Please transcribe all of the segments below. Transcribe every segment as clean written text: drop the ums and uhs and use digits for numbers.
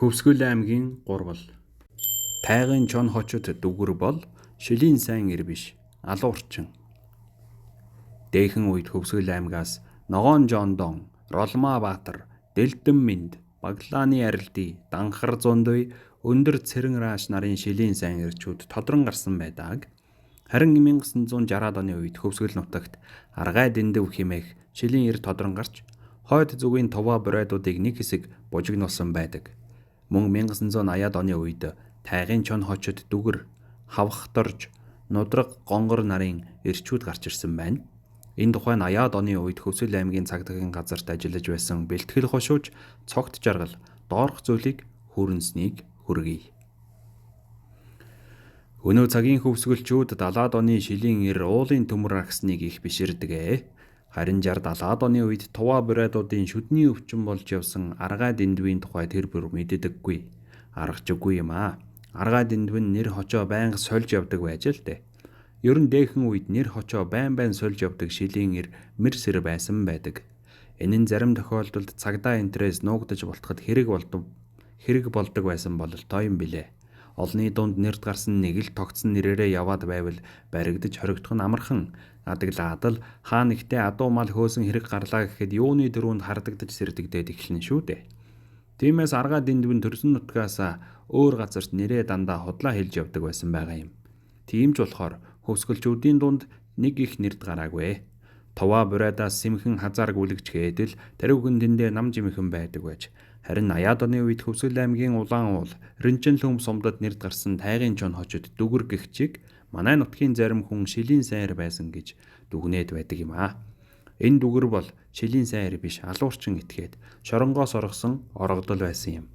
Хөвсгөл аймгийн гурвал. Тайгын чон хочод дүгэр бол шилийн сайн ир биш алуурчин. Дээхэн үед Хөвсгөл аймгаас Ногоон Жондон, Ролмаа Баатар, Дэлдэн Минд, Баглааны Арилди, Данхар Зундуй, Өндөр Цэрэн Рааш нарын шилийн сайн ирчүүд тодрон гарсан байдаг. Харин 1960-аад оны үед Хөвсгөл нутагт Аргай Дэндев хэмээх шилийн ир тодрон гарч хойд зүгийн туваа бурайдуудыг нэг хэсэг бужигнуулсан байдаг. Мөн 1980-аад оны үед Тайгын чон хочод дүгэр, Хавхдорж, Нудраг Гонгор нарын ирчүүд гарч ирсэн байна. Энэ тухай нь 80-аад оны үед Хөвсгөл аймгийн цагдаагийн газарт ажиллаж байсан бэлтгэл хошууч цогт жаргал доорх зүйлийг хүрнснийг хүргэе. Өнөө цагийн хөвсгөлчүүд 70-аад оны шилийн ир уулын төмөр агсныг их биширдэг. Харин 60-70-аад оны үед туваа бурайдуудын шүдний өвчин болж явсан Аргай Дэндвийн тухай тэр бүр мэддэггүй. Аргачгүй юм аа. Аргай Дэндв нь нэр хочоо байнга сольж явдаг байж л дээ. Ер нь дээхэн үед нэр хочоо байн сольж явдаг шилийн ир мэр сэр байсан байдаг. Энэ нь зарим тохиолдолд цагдаа энтрээс нуугдаж болтоход хэрэг болдог байсан бол тоо юм билээ. Олны дунд нэрд гарсан нэг л тогтсон нэрээрээ яваад байвал баригдаж хоригдох нь амархан. Адаглаад л хаа нэгтээ адуу мал хөөсөн хэрэг гарлаа гэхэд юуны дөрөнд хардагдаж сэрдэгдээд эхэлнэ шүү дээ. Тиймээс Аргай Дэндв нь төрсөн нутгаас өөр газарт нэрээ дандаа худлаа хэлж явдаг байсан байгаа юм. Тийм ч болохоор хөвсгөлчүүдийн дунд нэг их нэрд гараагүй. Туваа бурайдаас сэмхэн хазаар гүлэгчгээд л тариухан тэндээ нам жимхэн байдаг байж. Харин 80-аад оны үед Хөвсгөл аймгийн улаан уул Ринчин лүм сумдад нэрд гарсан Тайгын чон хочод дүгэр гихчиг манай нутгийн зарим хүн шилийн сайн ир байсан гэж дүгнээд байдаг юм аа. Энэ дүгэр бол шилийн сайн ир биш алуурчин этгээд шоронгоос оргосон оргодол байсан юм.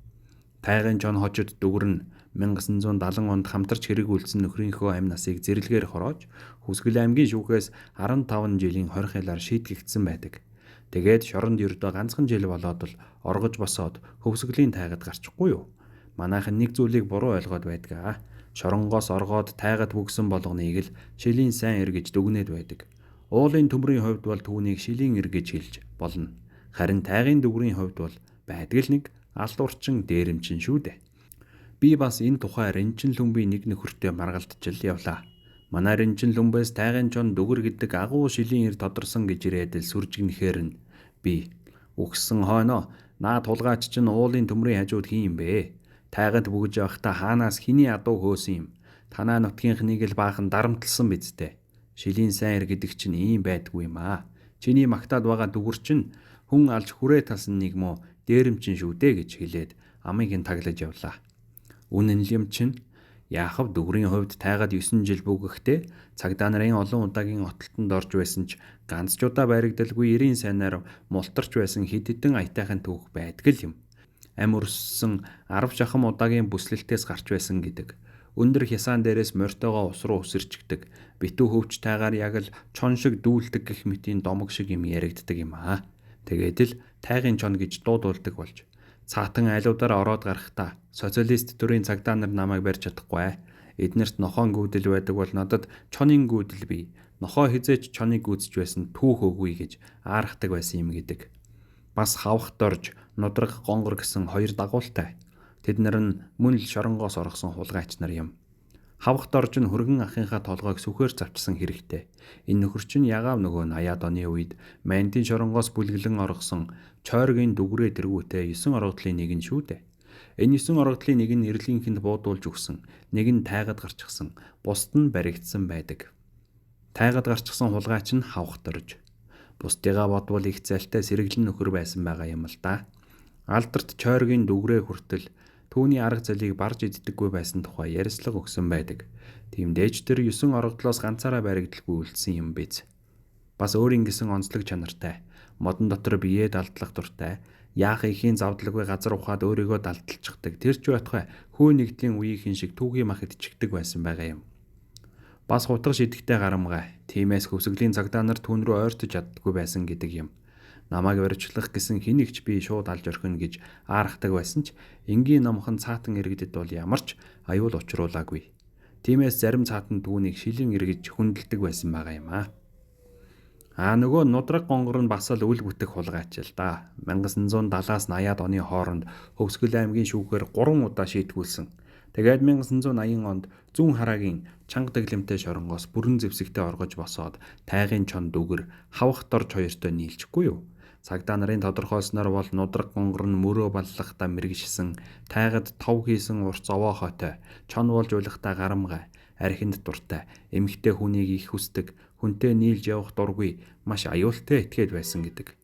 Тайгын чон хочод дүгэр нь 1970 онд хамтарч хэрэгүүлсэн нөхрийнхөө амь насыг зэрлэгээр хороож Хөвсгөл аймгийн шүүхээс 15 жилийн хорих ялаар шийтгэгдсэн байдаг. Тэгээд шоронд ердөө ганцхан жил болоод л оргож босоод Хөвсгөлийн тайгад гарчихгүй юу? Манайхан нэг зүйлийг буруу ойлгоод байдгаа. Шоронгоос оргоод тайгад бүгсэн болгоныг л шилийн сайн ир гэж дүгнээд байдаг. Уулын төмрийн хувьд бол түүнийг шилийн ир гэж хэлж болно. Харин тайгын дүгрийн хувьд бол байдаг л нэг алуурчин дээрэмчин шүү дээ. Би бас энэ тухай Ринчин лүмбийн нэг нөхөртөө маргалдчил явлаа. Манай Ринчин лүмбээс Тайгын чон дүгэр гэдэг агуу шилийн ир тодорсон гэж ирээд л сүржигнэхээр нь би үгссэн хойноо наа тулгаач чинь уулын төмрийн хажууд хин юм бэ? Тайгад бүгж явахдаа хаанаас хиний адуу хөөсөн юм? Танаа нутгийнхнийг л баахан дарамтлсан биз дээ. Шилийн сайн ир гэдэг чинь ийм байдгүй юм аа. Чиний магтаад байгаа дүгэр чинь хүн алж хүрээ талсан нэг мó дээрэмчин шүү дээ гэж хэлээд амыг нь таглаж явлаа. Үнэн л юм чинь яахав дүгрийн хувьд тайгад 9 жил бүгэхдээ цагдаа нарын олон удаагийн отолтонд орж байсан ч ганц ч удаа баригдалгүй 90 сайнаар мултарч байсан хэд хэдэн аятайхан түүх байдаг л юм. Ам өрссөн 10 шахам удаагийн бүслэлтээс гарч байсан гэдэг. Өндөр хясаан дээрээс морьтойгоо ус руу өсөрчгдөг. Битүү хөвч тайгаар яг л чон шиг дүүлдэг гэх мэтийн домог шиг юм яригддаг юм аа. Тэгээд л Тайгын чон гэж дуудулдаг болж. Цаатан айлуудаар ороод гарахдаа социалист төрийн цагдаа нар намайг барьж чадахгүй. Эднэрт нохоон гүйдэл байдаг бол надад чонын гүйдэл бий. Нохоо хизээч чоныг гүйцэж байсан түүх өгье гэж аарахдаг байсан юм гэдэг. Бас Хавхдорж, Нудраг Гонгор гэсэн хоёр дагуултай. Тэд нар нь мөн л шоронгоос оргосон хулгайч нар юм. Хавхдорж нь хөргөн ахынхаа толгойг сүхээр завчсан хэрэгтэй. Энэ нөхөр чинь ягаав нөгөө 80-аад оны үед Майнтын шоронгоос бүлгэлэн оргосон Чойргийн дүгрээ тэргүүтээ 9 оргодлын нэг нь шүү дээ. Энэ 9 оргодлын нэг нь нэрлэгийнхэнд буудуулж өгсөн, нэг нь тайгад гарчихсан, бусд нь баригдсан байдаг. Тайгад гарчихсан хулгайч нь Хавхдорж. Бусдыгаа бодвол их зайлтай сэргэлэн нөхөр байсан байгаа юм л да. Алдарт Чойргийн дүгрээ хүртэл түүний арга залыг барж иддэггүй байсан тухай ярьслага өгсөн байдаг. Тиймдээч тэр 9 оргодлоос ганцаараа баригдалгүй үлдсэн юм биз. Бас өөрийн гэсэн онцлог чанартай, модон дотор биеэ далдлах дуртай, яах ихийн завдлаггүй газар ухаад өөрийгөө далдалчихдаг. Тэр ч байтугай хөө нэгдлийн үеийнхэн шиг түүгийн мах идчихдэг байсан байгаа юм. Бас хутга шидэхтэй гарамгай. Тиймээс Хөвсгөлийн цагдаа нар түүн рүү ойртож чаддаггүй байсан гэдэг юм. Намайг барьчлах гэсэн хэн нэгч би шууд алж орхино гэж аарахдаг байсан ч энгийн номхон цаатан иргэдэд бол ямар ч аюул учруулаагүй. Тиймээс зарим цаатан түүнийг шилэн иргэж хүндэлдэг байсан байгаа юм аа. Нөгөө нудраг гонгор нь бас л үл бүтэх хулгайч л да. 1970-аас 80-аад оны хооронд Хөвсгөл аймгийн шүүхээр 3 удаа шийтгүүлсэн. Тэгээд 1980 онд Зүүн хараагийн чанга дэглэмтэй шоронгоос бүрэн зэвсэгтээ оргож босоод тайгын чонд үгэр хавх дорж хоёртой нийлчихгүй юу? Цагдаа нарын тодорхойлсноор бол нудраг гонгор нь мөрөө баллахтаа мэрэгшсэн, тайгад тов хийсэн урт зовоохойтой, чон болж уйлахтаа гарамгай, архинд дуртай, эмэгтэй хүнийг их хүсдэг, хүнтэй нийлж явах дургүй, маш аюултай этгээд байсан гэдэг.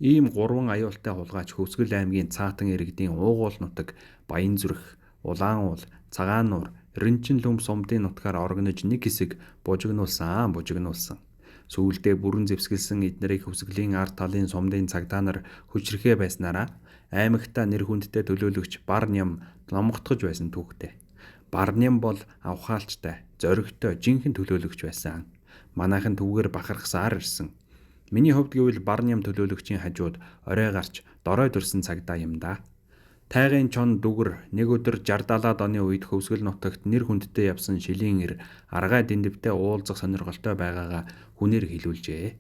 Ийм 3 аюултай хулгайч Хөвсгөл аймгийн Цаатан иргэдийн Уугуул нутаг, Баянзүрх, Улаан уул, Цагаан нуур, Ринчин лүм сумдын нутгаар оргинож нэг хэсэг бужигнуулсан. Сүүлдээ бүрэн зэвсгэлсэн эднэрийг Хөвсгөлийн ард талын сумдын цагдаа нар хүчрэхээ байснараа аймагтаа нэр хүндтэй төлөөлөгч бар ням номготгож байсан түүхтэй. Бар ням бол авхаалчтай, зоригтой, жинхэнэ төлөөлөгч байсан. Манайхан түүгээр бахархсаар ирсэн. Миний хувьд гэвэл бар ням төлөөлөгчийн хажууд орой гарч дорой дурсан цагдаа юм да. Тайгын чон дүгэр нэг өдөр 60-70-аад оны үед Хөвсгөл нутагт нэр хүндтэй явсан шилийн ир аргай дэндвтэй уулзах сонирхолтой байгаагаа хүнээр хэлүүлжээ.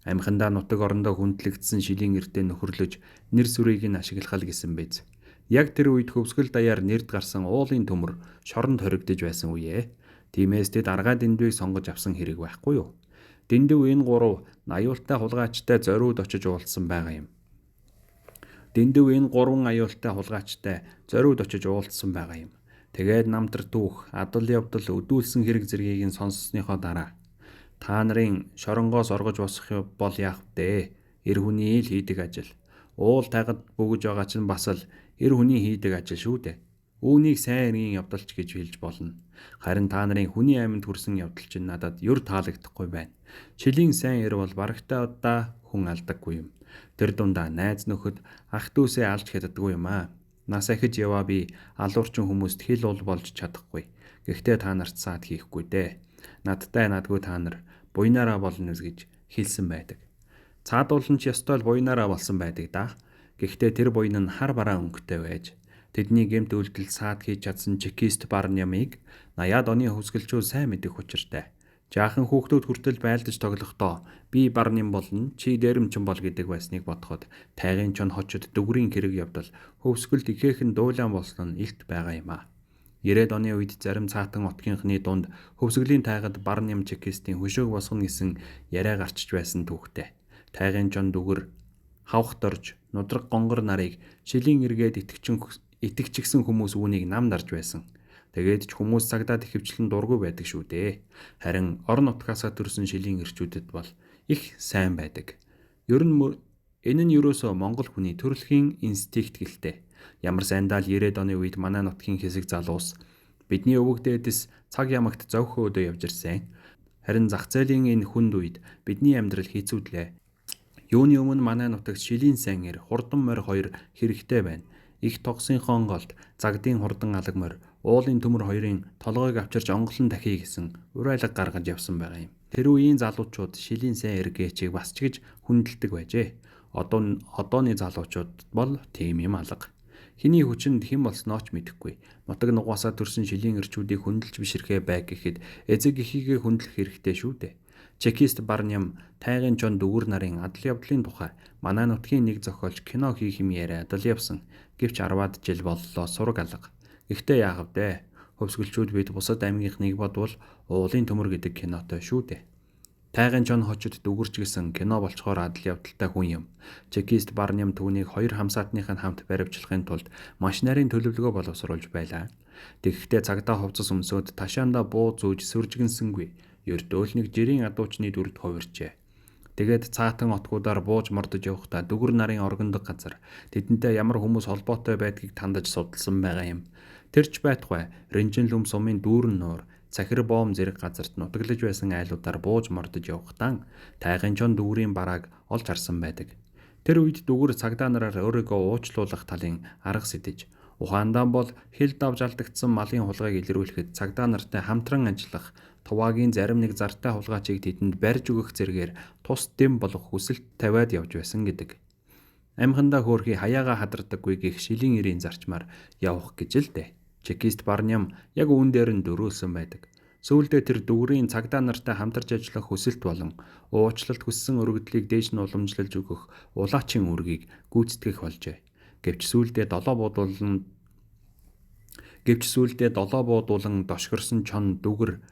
Амхандаа нутаг орондоо хүндлэгдсэн шилийн иртэй нөхөрлөж нэр сүрийг нь ашиглах гэсэн биз. Яг тэр үед Хөвсгөл даяар нэрд гарсан уулын төмөр шоронд хоригдож байсан үе. Тиймээс тэд аргай дэндвийг сонгож авсан хэрэг байхгүй юу? Дэндв энэ 3 аюултай хулгайчтай зориуд очиж уулзсан байгаа юм. Тэгээд намтар түүх, адал явдал өдүүлсэн хэрэг зэргийг нь сонссныхоо дараа та нарын шоронгоос оргож босох бол яах вэ? Эр хүний л хийдэг ажил. Уул тагад бөгж байгаа чинь бас л эр хүний хийдэг ажил шүү дээ. Үүнийг сайн эргийн явдалч гэж хэлж болно. Харин та нарын хүний амьд хүрсэн явдал чинь надад юр таалагдахгүй байна. Шилийн сайн эр бол барагтай удаа хүн алдаггүй юм. Тэр дундаа найз нөхөд ах дүүсээ алж хятдаггүй юм аа. Нас ахиж яваа би алуурчин хүмүүст хэл ул болж чадахгүй. Гэхдээ та нарт саад хийхгүй дээ. Надтай надгүй та нар буйнаараа болно гэж хэлсэн байдаг. Цаадуулан ч ёстой л буйнаараа болсон байдаг да. Гэхдээ тэр буйн нь хар бараа өнгөтэй байж тэдний гэмт үйлдэл саад хийж чадсан чекист бар нямыг 80-аад оны хөвсгөлчүүд сайн мэдэх учиртай. Жаахан хүүхдүүд хүртэл байлдаж тоглохдоо би бар нэм болно, чи дээрэмчин бол гэдэг байсныг бодоход тайгын чон хочод дүгрийн хэрэг явдал хөвсгөлд ихээхэн дуулаан болсон нь илт байгаа юм аа. 90-ад оны үед зарим цаатан отгийнхны дунд Хөвсгөлийн тайгад бар нэм чекистийн хөшөөг босгоно гэсэн яриа гарчиж байсан түүхтэй. Тайгын чон дүгэр хавх дорж нудраг гонгор нарыг шилийн эргээд итгэчихсэн хүмүүс үүнийг нам дарж байсан. Тэгээд ч хүмүүс цагдаад ихэвчлэн дургүй байдаг шүү дээ. Харин орон нутгаасаа төрсэн шилийн эрчүүдэд бол их сайн байдаг. Энэ нь ерөөсөө Монгол хүний төрөлхийн инстинкт гэлтэй. Ямар сайндаа л 90-ад оны үед манай нутгийн хэсэг залуус бидний өвөг дээдэс цаг ямагт зовхөө өдөө явж ирсэн. Харин зах зээлийн энэ хүнд үед бидний амьдрал хэцүүдлээ. Юуны өмнө манай нутагт шилийн сайн эр, хурдан морь хоёр хэрэгтэй байна. Их тогсынхон голд загдын хурдан алаг морь, уулын төмөр хоёрын толгойг авчирч онголон дахий гэсэн урайлаг гаргаж явсан байгаа юм. Тэр үеийн залуучууд шилийн сайн эргээчийг бас ч гэж хүндэлдэг байжээ. Одооны залуучууд бол тийм юм алга. Хиний хүчинд хэн болсноо ч мэдэхгүй. Нутаг нугаасаа төрсэн шилийн эрчүүдийг хүндэлж бишрэхээ байг гэхэд эзэг эхийгээ хүндлэх хэрэгтэй шүү дээ. Чекист бар ням тайгын чон дүгүр нарын адал явдлын тухай манай нутгийн нэг зохиолч кино хийх юм яриа адал явсан. Гэвч 10-аад жил боллоо сураг алга. Гэхдээ яах вэ? Хөвсгөлчүүд бид бусад аймгийнхныг бодвол уулын төмөр гэдэг кинотой шүү дээ. Тайгын чон хочод дүгүрч гисэн кино болцохоор адал явдалтай хүн юм. Чекист бар ням түүнийг хоёр хамсаатныхын хамт баривчлахын тулд маш нарийн төлөвлөгөө боловсруулж байлаа. Тэгэхдээ цагдаа хувцас өмсөд ташаандаа буу зүүж сүржигэнсэнгүй. Ердөө л нэг жирийн адуучны дүрд хувирчээ. Тэгээд цаатан отгуудаар бууж мордож явахдаа дүгүр нарын оргондог газар тэдэнтэй ямар хүмүүс холбоотой байдгийг тандаж судалсан байгаа юм. Тэрч байтугай Ринчин лүм сумын дүүрэн нуур, цахир боом зэрэг газарт нутаглаж байсан айлуудаар бууж мордож явахдаа тайгын чон дүгрийн барааг олж харсан байдаг. Тэр үед дүгүр цагдаа нараар өөрийгөө уучлуулах талын арга сэтэж ухаандаа бол хил давж алдагдсан малын хулгайг илрүүлэхэд цагдаа нартай хамтран ажиллах Туваагийн зарим нэг зартай хулгайчийг тэдэнд барьж өгөх зэргээр тус дэм болох хүсэлт тавиад явж байсан гэдэг. Амхандаа хөөрхий хаяага хадардаггүй гэх шилийн эрийн зарчмаар явах гэж л дээ. Чекист бар ням яг үүн дээр нь дөрүүлсэн байдаг. Сүүлдээ тэр дүгрийн цагдаа нартай хамтарч ажиллах хүсэлт болон уучлалт хүссэн өргөдлийг дээж нь уламжлалж өгөх улаачийн үргийг гүйцэтгэх болжээ. Гэвч сүүлдээ долоо буудуулан дошгорсон чон дүгэр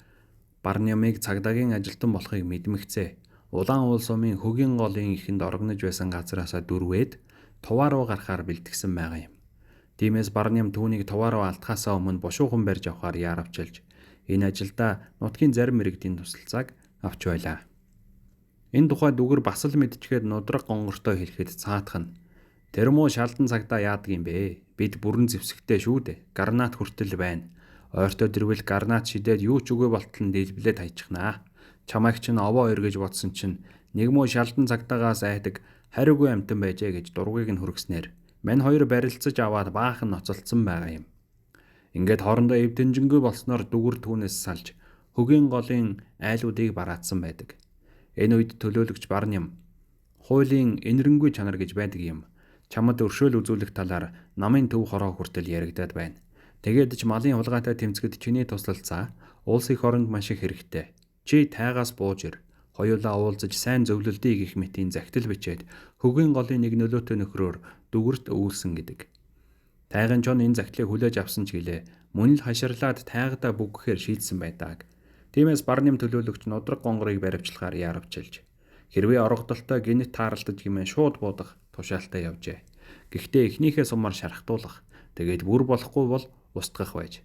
Барнямыг цагдаагийн ажилтан болохыг мэдмэгцээ. Улаан уул сумын хөгийн голын эхэнд орогнож байсан газараасаа дүрвээд туваа руу гарахаар бэлтгэсэн байгаа юм. Тиймээс Барням түүнийг туваа руу алдахаасаа өмнө бушуухан барьж авахар яаравчилж энэ ажилдаа нутгийн зарим иргэдийн тусалцааг авч байлаа. Энэ тухай дүгэр бас л мэдчихэд нудраг гонгортой хэлэхэд цаатах нь тэр муу шалдан цагдаа яадаг юм бэ? Бид бүрэн зэвсэгтэй шүү дээ. Гарнат хүртэл байна. Ойртой дэрвэл гарнат шидээд юу ч үгүй болтол нь дэлблээд хайчихнаа. Чамайг чинь овоо эргэж бодсон чинь нэг муу шалдан цагдаагаас айдаг хариугүй амтан байжээ гэж дургыг нь хөргснээр мань хоёр барилцаж аваад баахан ноцолцсон байгаа юм. Ингээд хоорондоо эв тэнжингүй болсноор дүгэр түүнээс салж хөгийн голын айлуудыг бараадсан байдаг. Энэ үед төлөөлөгч Барням хуулийн энэрэнгүй чанар гэж байдаг юм. Чамд өршөөл үзүүлэх талаар намын төв хороо хүртэл яригадаад байна. Тэгээд ч малын хулгайтай тэмцэхэд чиний туслалцаа улс их оронд маш их хэрэгтэй. Чи тайгаас бууж ир. Хоёулаа уулзаж сайн зөвлөлдөө гэх мэтийн захидал бичээд хөгийн голын нэг нөлөөтэй нөхрөөр дүгэрт өвүүлсэн гэдэг. Тайган чон энэ захидлыг хүлээж авсан ч гэлээ мөн л хаширлаад тайгадаа бүггэхээр шийдсэн байдаг. Тиймээс Барням төлөөлөгч нудраг гонгорыг баривчлахаар яаравчилж хэрвээ орогдолтой гинт тааралдаж гимээ шууд буудах тушаалтай явжээ. Гэхдээ эхнийхээ сумаар шархтуулах тэгээд бүр болохгүй бол устгах байж.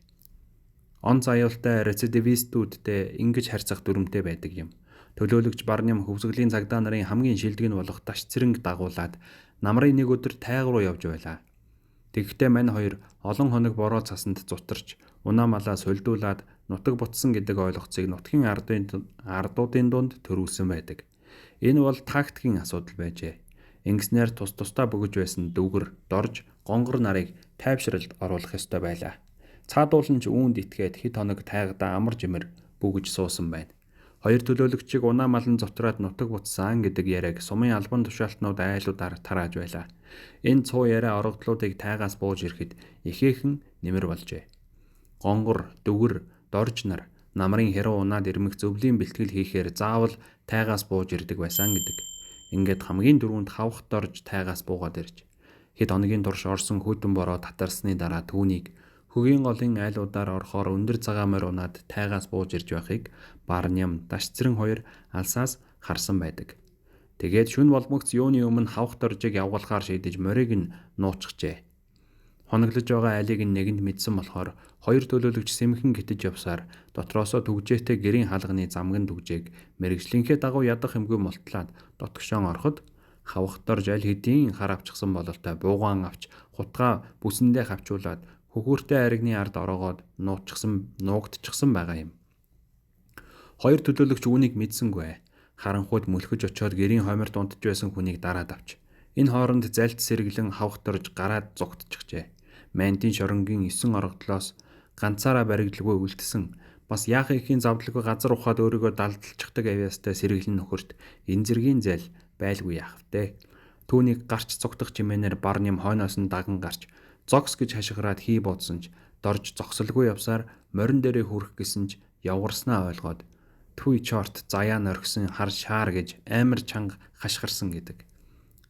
Он заюултай рецидивистүүдтэй ингэж харьцах дүрмтэй байдаг юм. Төлөөлөгч Барням хөвсгөлийн цагдаа нарын хамгийн шилдэг нь болох даш цэрэнг дагуулад намрын нэг өдөр тайг руу явж байлаа. Тэгэхдээ мань хоёр олон хоног бороо цасанд зутарч унаа малаа сольдуулаад нутаг бутсан гэдэг ойлгоцыг нутгийн ардуудын дунд төрүүлсэн байдаг. Энэ бол тактикийн асуудал байжээ. Ингэснээр тус тусдаа бөгөж байсан дүгэр, дорж, гонгор нарыг тайвшралд оруулах ёстой байлаа. Цаадуулан ч үүнд итгээд хэд хоног тайгадаа амар жимэр бүгэж суусан байна. Хоёр төлөөлөгчийг унаа малан зутраад нутаг бутсан гэдэг яриаг сумын албан тушаалтнууд айлуудаар тарааж байлаа. Энэ цуу яриа орогдлуудыг тайгаас бууж ирэхэд ихээхэн нэмэр болжээ. Гонгор, дүгэр, дорж нар намрын хэрүү унаад ирмэх зөвлийн бэлтгэл хийхээр заавал тайгаас бууж ирдэг байсан гэдэг. Ингээд хамгийн дөрөнд хавх дорж тайгаас буугаад ирж хэд хоногийн турш орсон хөдөн бороо татарсны дараа түүнийг хөгийн голын айлуудаар орохоор өндөр цагаан морь унаад тайгаас бууж ирж байхыг Барням, даш цэрэн хоёр алсаас харсан байдаг. Тэгээд шүн болмогц юуны өмнө хавх доржийг явгалахаар шийдэж морийг нь нууччихжээ. Хоноглож байгаа айлыг нь нэгэнд мэдсэн болохоор хоёр төлөөлөгч сэмхэн гитэж явсаар дотроосоо түгжээтэй гэрийн хаалганы замган түгжээг мэрэгжлийнхээ дагуу ядах юмгүй мултлаад дотгошоон ороход хавх дорж аль хэдийн хар авчихсан бололтой буугаан авч хутгаа бүсэндээ хавчуулаад хөхүүртэй аригны ард ороогоод нуугдчихсан байгаа юм. Хоёр төлөөлөгч үүнийг мэдсэнгүй. Харанхуйд мөлхөж очоод гэрийн хомирт унтж байсан хүнийг дараад авч. Энэ хооронд залт сэргэлэн хавх дорж гараад зугтчихжээ. Мантин шоронгийн 9 орогдлоос ганцаараа баригдалгүй үлдсэн. Бас яах ихийн завдлаггүй газар ухаад өөрийгөө далдалчихдаг авьяастай сэргэлэн нөхөрт энэ зэргийн зал байлгүй яах вэ? Түүнийг гарч цогтох чимээнээр Барням хойноос нь даган гарч зогс гэж хашгираад хий бодсон ч дорж зогсолгүй явсаар морин дээрээ хүрэх гэсэн ч явгарснаа ойлгоод түй чорт заяа норхисон хар шаар гэж амар чанга хашгирсан гэдэг.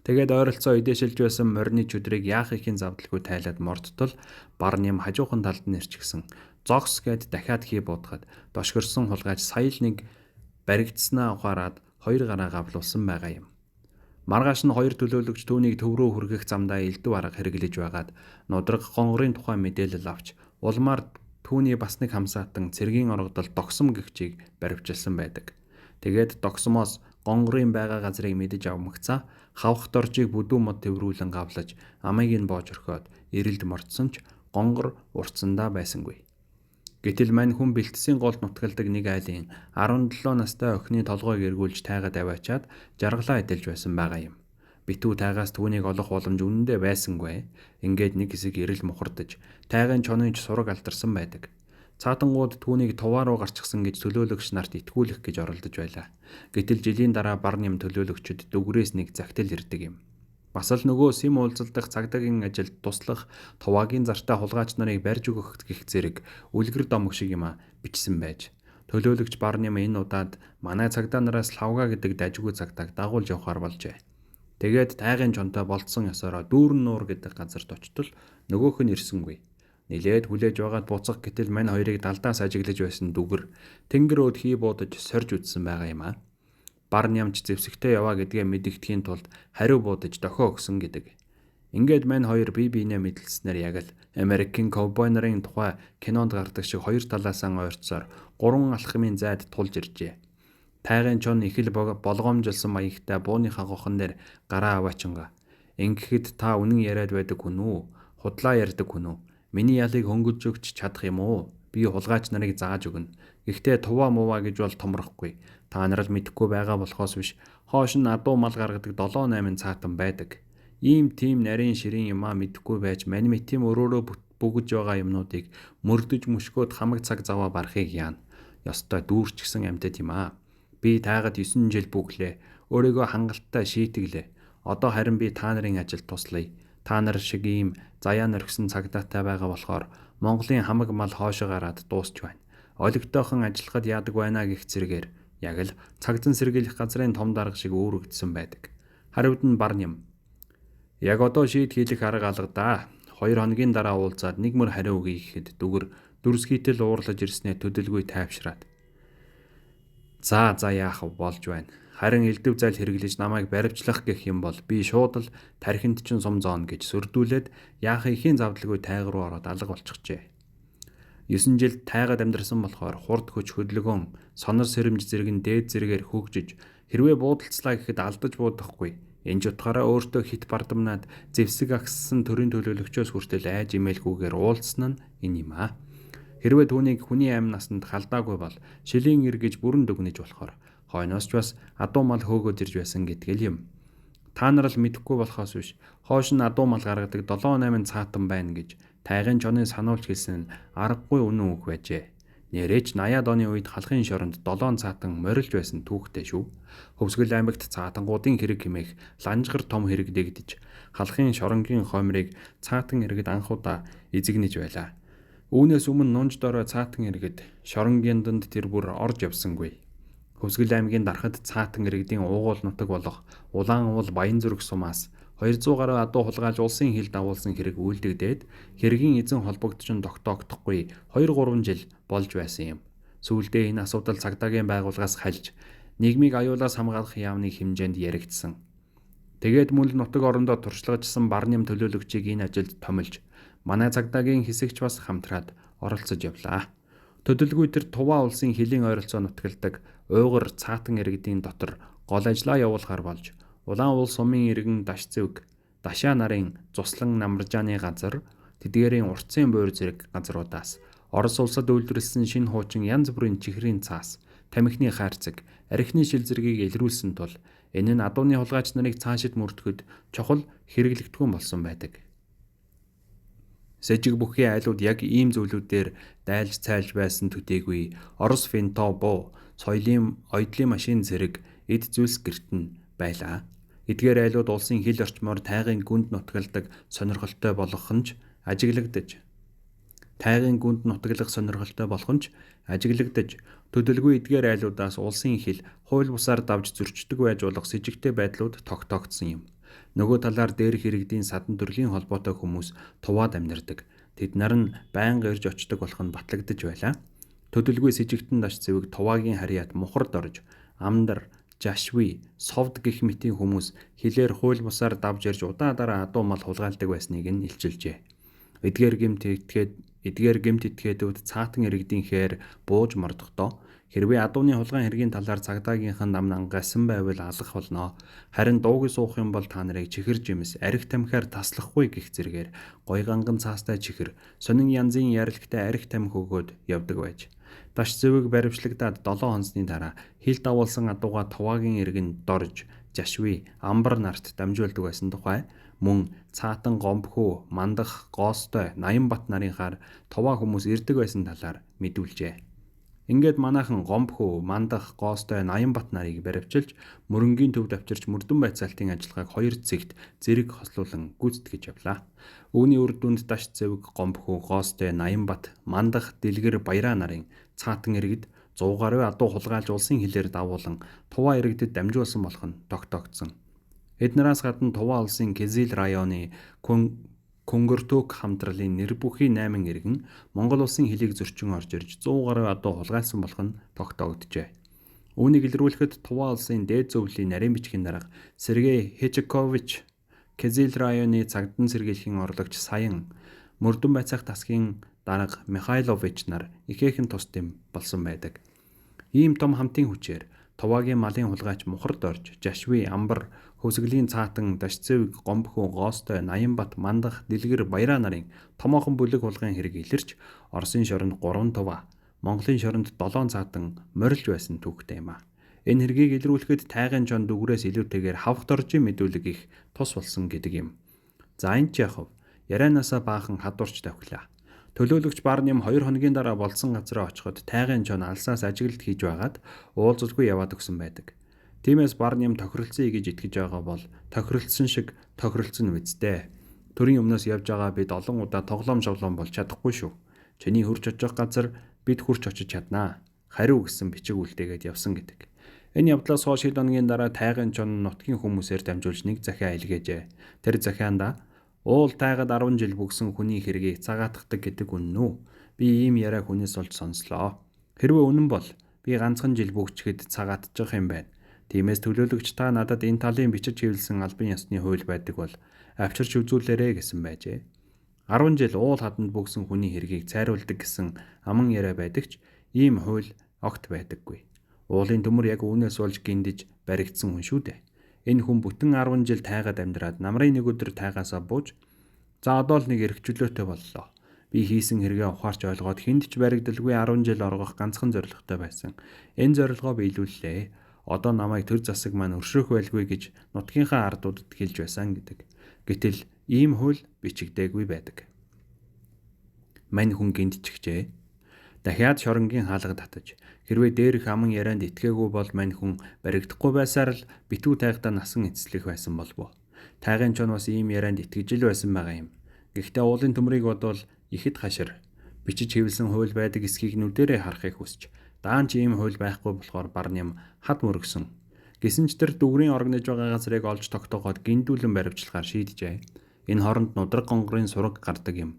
Тэгээд ойролцоо идээшилж байсан морины чөдрийг яах ихийн завдалгүй тайлаад мордтол Барням хажуухан талд нь ирчихсэн. Зогс гэд дахиад хий бодоход дошгорсон хулгайч сая л нэг баригдснаа ухаарад хоёр гараа гавлуулсан байгаа юм. Маргааш нь хоёр төлөөлөгч түүнийг төв рүү хүргэх замдаа элдв арга хэрэглэж байгаад нудраг гонгорын тухай мэдээлэл авч улмаар түүний бас нэг хамсаатан цэргийн орогдол догсом гэгчийг баривчилсан байдаг. Тэгээд догсомоос гонгорын байгаа газрыг мэдэж авмагцаа хавх доржийг бүдүү мод тэврүүлэн гавлаж амийг нь боож орхиод эрэлд мордсон ч гонгор уртсандаа байсангүй. Гэтэл мань хүн бэлтсийн голд нутгалдаг нэг айлын 17 настай охины толгойг эргүүлж тайгаад аваачаад жаргалаа эдэлж байсан байгаа юм. Битүү тайгаас түүнийг олох боломж үнэндээ байсангүй. Ингээд нэг хэсэг эрэл мухардаж тайгын чонынч сураг алдарсан байдаг. Цаатангууд түүнийг туваа руу гарчихсан гэж төлөөлөгч нарт итгүүлэх гэж оролдож байлаа. Гэтэл жилийн дараа Барням төлөөлөгчд дүгрээс нэг захидал ирдэг юм. Бас л нөгөө Сим уулзалдах цагдаагийн ажилд туслах туваагийн зартай хулгайч нарыг барьж өгөх гэх зэрэг үлгэр домог шиг юм бичсэн байж. Төлөөлөгч Барням энэ удаад манай цагдаа нараас лавга гэдэг дажгүй цагтааг дагуулж явахаар болжээ. Тэгээд тайгын чонтой болцсон ёсороо дүүрэн нуур гэдэг газарт очтол нөгөөх нь ирсэнгүй. Нилээд хүлээж байгаад буцах гэтэл мань хоёрыг далдаас ажиглаж байсан дүгэр тэнгэр өөд хий буудаж сорж үтсэн байгаа юм аа. Барнямч зэвсэгтэй яваа гэдгээ мэдэгдэхийн тулд хариу буудаж дохио өгсөн гэдэг. Ингээд мань хоёр бие биенээ мэдлснээр яг л Америкийн ковбой нарын тухай кинонд гардаг шиг хоёр талаасаа ойрцоор гурван алхмын зайд тулж иржээ. Тайгын чон их л болгоомжилсан маягтай бууны хагуухан дээр гараа аваачинга. Ингэхэд та үнэн яриад байдаг хүн үү? Худлаа ярьдаг хүн үү? Миний ялыг хөнгөлж өгч чадах юм уу? Би хулгайч нарыг зааж өгнө. Гэхдээ туваа муваа гэж бол томрохгүй. Та нар л мэдэхгүй байгаа болохоос биш хоош нь адуу мал гаргадаг 7-8 цаатан байдаг. Ийм тийм нарийн ширийн юмаа мэдэхгүй байж манимитим өрөөрөө бүгэж байгаа юмнуудыг мөрдөж мөшгөөд хамаг цаг заваа барахыг яана. Ёстой дүүрч гисэн амьтад юм аа. Би тайгад 9 жил бүглээ. Өөрийгөө хангалттай шийтгэлээ. Одоо харин би та нарын ажилд туслая. Та нар шиг ийм заяа нөргсөн цагдаатай байгаа болохоор Монголын хамаг мал хоошоо гараад дуусч байна. Олигтойхон ажиллахад яадаг байна гэх зэрэгээр яг л цагдсан сэргийлэх газрын том дарга шиг өөрөгдсөн байдаг. Хариуд нь Барням. Яг одоо шийд хийх арга алга даа. 2 хоногийн дараа уулзаад нэг мөр хариу өгье гэхэд дүгэр дүрсгийтэл уурлаж ирснээ төдөлгүй тайвшраад. За яах вэ болж байна. Харин элдв зайл хэрэглэж намайг баривчлах гэх юм бол би шууд л тархинд чинь сум зооно гэж сөрдүүлээд яах ихийн завдалгүй тайг руу ороод алга болчихжээ. 9 жил тайгаад амьдарсан болохоор хурд хөч хөдөлгөөн, сонор сэрэмж зэрэг нь дээд зэрэгээр хөгжиж хэрвээ буудалцлаа гэхэд алдаж буудахгүй. Энэ ч утгаараа өөртөө хит бардамнаад зэвсэг агссан төрийн төлөөлөгчөөс хүртэл айж имэлгүйгээр уулзсан нь энэ юм аа. Хэрвээ түүнийг хүний амь насанд халдаагүй бол шилийн эргэж бүрэн дүгнэж болохоор хойноос ч бас адуу мал хөөгөөд ирж байсан гэдгэл юм. Та нар л мэдэхгүй болохоос биш хоош нь адуу мал гаргадаг 7-8 цаатан байна гэж тайгын чоныг сануулж хэлсэн нь аргагүй үнэн үг байжээ. Нэрэж 80-аад оны үед халахын шоронд 7 цаатан морилж байсан түүхтэй шүү. Хөвсгөл аймагт цаатангуудын хэрэг хэмээх ланжгар том хэрэг дэгдэж халахын шоронгийн хоймрыг цаатан иргэд анхудаа эзэгнэж байлаа. Үүнээс өмнө нунж дорой цаатан иргэд шоронгийн дунд тэр бүр орж явсангүй. Хөвсгөл аймгийн дарахад цаатан иргэдийн уугуул нутаг болох Улаан уул Баянзүрх сумаас 200 гаруй адуу хулгайлж улсын хил дагуулсан хэрэг үйлдэгдээд хэргийн эзэн холбогдсон тогтоогдохгүй 2-3 жил болж байсан юм. Сүүлдээ энэ асуудал цагдаагийн байгууллагаас хальж нийгмийг аюулаас хамгаалах яамны хэмжээнд яригдсан. Тэгээд мөн л нутаг орондоо туршлагажсан Барням төлөөлөгчийг энэ ажилд томилж манай цагдаагийн хэсэгч бас хамтраад оролцож явлаа. Төдөлгүй тэр Туваа улсын хилийн ойролцоо нутагладаг Уйгар цаатан иргэдийн дотор гол ажлаа явуулахар болж Улаан уул сумын иргэн Дашцэвг, Дашаа нарын Цуслан намаржааны газар, тэдгээрийн уртсын буур зэрэг газруудаас Орос улсад үйлдвэрлэсэн шинэ хуучин янз бүрийн чихрийн цаас, тамхины хайрцаг, архины шил зэргийг илрүүлсэн тул энэ нь адууны хулгайч нарыг цаашид мөрдөхөд чухал хэрэглэгдэхүүн болсон байдаг. Сэжиг бүхий айлууд яг ийм зүйлүүдээр дайлж цайлж байсан төдийгүй Орос финто буу, соёлын оёдлын машин зэрэг эд зүйлс гэрт нь байлаа. Эдгээр айлууд улсын хил орчмоор тайгын гүнд нутагладаг сонирхолтой болгох нь ажиглагдаж төдөлгүй эдгээр айлуудаас улсын хил хууль бусаар давж зөрчдөг байж болох с ิจ гтэй байдлууд тогтоогдсон юм. Нөгөө талаар дээрх иргэдийн садан төрлийн холбоотой хүмүүс Туваад амьдардаг. Тэд нар нь байнга ирж очдог болох нь батлагдаж байлаа. Төдөлгүй с ิจ гтэн Дашцэвэг Туваагийн харьяат мухард орж Амдар, Жашви, Совд гэх мэтийн хүмүүс хилээр хууль бусаар давж ирж удаа адуу мал хулгайлдаг байсныг нь илчилжээ. Эдгээр гэмт этгээдүүд цаатан иргэдийнхээр бууж мордохдоо хэрвээ адууны хулгайн хэргийн талаар цагдаагийнхан нам ангасан байвал алах болно. Харин дуугүй суух юм бол та нарыг чихэр жимс арх тамхиар таслахгүй гэх зэргээр гой ганган цаастай чихэр сонин янзын ярилгтай арх тамхи өгөөд явдаг байж. Дашцэвэг баривчлагдаад 7 хоносны дараа хил дагуулсан адууга Туваагийн иргэн Дорж, Жашви, Амбар нарт дамжуулдаг байсан тухай мөн цаатан Гомбхүү, Мандах, Гоостой, Ноёнбат нарынхаар Туваа хүмүүс ирдэг байсан талаар мэдүүлжээ. Ингээд манайхан Гомбхүү, Мандах, Гоостой, Ноёнбат нарыг баривчилж мөрөнгийн төвд авчирч мөрдөн байцаалтын ажиллагааг 2 зэгт зэрэг хослуулан гүйцэтгэж явлаа. Үүний үр дүнд Дашцэвэг, Гомбхүү, Гоостой, Ноёнбат, Мандах, Дэлгэр, Баяраа нарын цаатан иргэд 100 гаруй адуу хулгайлж улсын хилээр давуулан Тува иргэдэд дамжуулсан болох нь тогтоогдсон. Эднээс гадна Тува улсын Кизил районы Көнгөртөк хамтралын нэр бүхий 8 иргэн Монгол улсын хилийг зөрчин орж ирж 100 гаруй адуу хулгайлсан болох нь тогтоогджээ. Үүнийг илрүүлэхэд Тува улсын дээд зөвлөлийн нарийн бичгийн дарга Сергей Хечкович, Кизил районы цагдсан сэргийлэхийн орлогч Саян, Мөрдөн байцаах тасгийн дарга Михайлович нар ихээхэн тус дэм болсон байдаг. Ийм том хамтын хүчээр Тувагийн малын хулгайч Мухард орж, Жашви, Амбар, Хөвсгөлийн цаатан, Дашцэв, Гомбхүү, Гоостой, Наянбат, Мандах, Дэлгэр, Баяраа нарын томоохон бүлэг хулгайн хэрэг илэрч Оросын шоронд 3 Тува, Монголын шоронд 7 цаатан морилж байсан түүхтэй юм а. Энэ хэргийг илрүүлэхэд тайган чон дүгрээс илүүтэйгээр хавх доржийн мэдүүлэг их тус болсон гэдэг юм. За энэ ч яхав ярианаасаа баахан хадуурч тавхилаа. Төлөөлөгч Барним 2 хоногийн дараа болцсон газараа очиход тайган чон алсаас ажиглалт хийж байгаад уулзалгүй яваад өгсөн байдаг. Тиймээс Барним тохиролцъё гэж итгэж байгаа бол тохиролцсон шиг тохиролцсон үсттэй. Төрийн өмнөөс явж байгаа бид олон удаа тоглоом шовлон болж чадахгүй шүү. Чиний хурж очих газар бид хурч очиж чаднаа. Хариу гэсэн бичиг үлдээгээд явсан гэдэг. Энэ явдлаас хойш хэд хоногийн дараа тайган чон нутгийн хүмүүсээр дамжуулж нэг захиа илгээжээ. Тэр захианда уул тайгад 10 жил бүгсэн хүний хэргийг цагаатгадаг гэдэг үнэн үү? Би ийм яриа хүнээс олж сонслоо. Хэрвээ үнэн бол би ганцхан жил бүгчихэд цагаатчих юм байна. Тиймээс төлөөлөгч та надад энэ талын бичиж хэвлэсэн албан ёсны хууль байдаг бол авчирч үзүүлээрэй гэсэн байжээ. 10 жил уул хаданд бүгсэн хүний хэргийг цайруулдаг гэсэн аман яриа байдаг ч ийм хууль огт байдаггүй. Уулын төмөр яг үүнээс болж гиндэж баригдсан хүн шүү дээ. Энэ хүн бүтэн 10 жил тайгаад амьдраад намрын нэг өдөр тайгаасаа бууж за одоо л нэг эрхчлөөтэй боллоо. Би хийсэн хэрэгээ ухаарч ойлгоод хүнд ч баригдалгүй 10 жил оргох ганцхан зорилготой байсан. Энэ зорилгоо биелүүллээ. Одоо намайг төр засаг маань өршөөх байлгүй гэж нутгийнхаа ардуудад хэлж байсан гэдэг. Гэтэл ийм хууль бичигдээгүй байдаг. Мань хүн гинтчихжээ. Дахиад шоронгийн хаалга татаж хэрвээ дээрх аман ярианд итгээгүй бол мань хүн баригдахгүй байсаар л битүү тайгтаа насан эцэслэх байсан болов. Тайгын чон бас ийм ярианд итгэж л байсан байгаа юм. Гэхдээ уулын төмрийг бодвол ихэд хашир бичиж хэвлсэн хууль байдаг эсхийг нүдэрээ харахыг хүсч даан ч ийм хууль байхгүй болохоор Барним хад мөргсөн. Гэсэн ч тэр дүгрийн оргнож байгаа газрыг олж тогтоогоод гиндүүлэн баривчлахаар шийджээ. Энэ хооронд нудраг гонгорын сураг гардаг юм.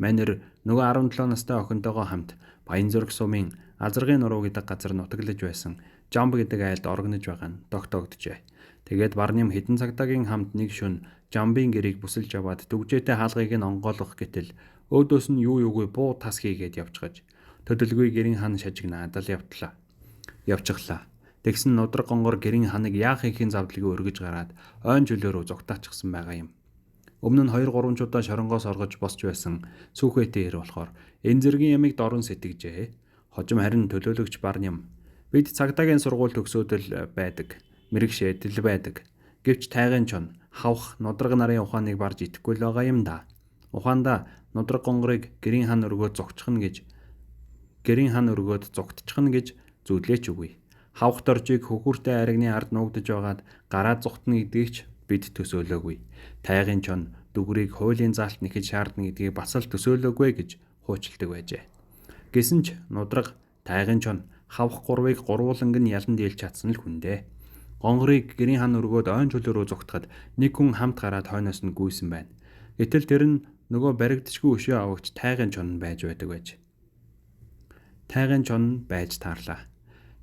Манер нөгөө 17 настай охинтойгоо хамт Баянзүрх сумын Азаргын нуруу гэдэг газар нутаглаж байсан Жамб гэдэг айлд оргнож байгаа нь тогтоогджээ. Тэгээд Барним хэдэн цагтаагийн хамт нэг шөнө Жамбын гэрийг бүсэлж аваад дүгжээтэй хаалгыг нь онгойлгох гэтэл өөдөөс нь юу юугүй буу тас хийгээд явчихаж төдөлгүй гэрийн хан шажиг наадал явчихлаа. Тэгсэн нудраг гонгор гэрийн ханыг яах ихийн завдлагыг өргөж гараад ойн чөлөө рүү зугтаачихсан байгаа юм. Өмнө нь 2-3 чудаа шоронгоос оргож босч байсан сүхбэтээр болохоор энэ зэргийн ямиг дорн сэтгэжээ. Хожим харин төлөөлөгч Барним бид цагдаагийн сургууль төгсөөдөл байдаг, мэрэгшээдэл байдаг. Гэвч тайгын чон хавх нудраг нарын ухааныг барж итгэхгүй л байгаа юм да. Ухаанда нудраг гонгорыг гэрийн хан өргөөд зугтчихна гэж зүудлээч үгүй. Хавх доржийг хөхүүртэй аригны ард нуугдж байгаад гараа зугтна гэдгийг ч бид төсөөлөөгүй. Тайгын чон дүгрийг хуулийн заалт нэхэж шаардна гэдгийг бас л төсөөлөөгүй гэж хуучилдаг байжээ. Гэсэн ч нудраг тайгын чон хавх гурвыг гурвууланг нь ялан дийлж чадсан л хүндээ. Гонгорыг гэрийн хан өргөөд ойн чөлөө рүү зугтахад нэг хүн хамт гараад хойноос нь гүйсэн байна. Гэтэл тэр нь нөгөө баригдчгүй өшөө авагч тайгын чон байж байдаг байж. Тайгын чон байж таарлаа.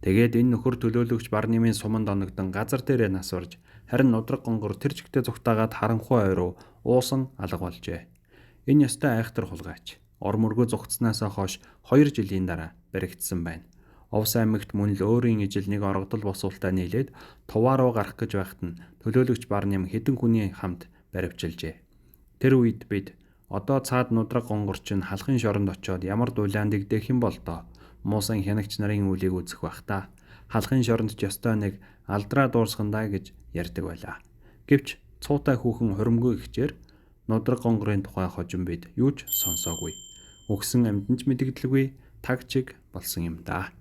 Тэгээд энэ нөхөр төлөөлөгч Барнимын суманд оногдсон газар дээрээ нас орж харин нудраг гонгор тэр чигтээ зүгтаагаад харанхуй ой руу уусан алга болжээ. Энэ ёстой айхтар хулгайч ор мөргөө зугтснаасаа хойш 2 жилийн дараа баригдсан байна. Овс аймагт мөн л өөрийн ижил нэг оргодол босуултаа нийлээд Туваа руу гарах гэж байхад нь төлөөлөгч Барним хэдэн хүний хамт баривчилжээ. Тэр үед бид одоо цаад нудраг гонгорч нь халахын шоронд очиод ямар дулаан дэгдэх юм бол доо муусан хянагч нарын үлийг үзэх бах та. Халахын шоронд ч ёстой нэг алдраа дуурсгандаа гэж ярьдаг байлаа. Гэвч цуутай хүүхэн хуримгүй ихчээр нудраг гонгорын тухай хожим бид юу ч сонсоогүй. Өгсөн амьд нь ч мэдэгдэлгүй таг чиг болсон юм да.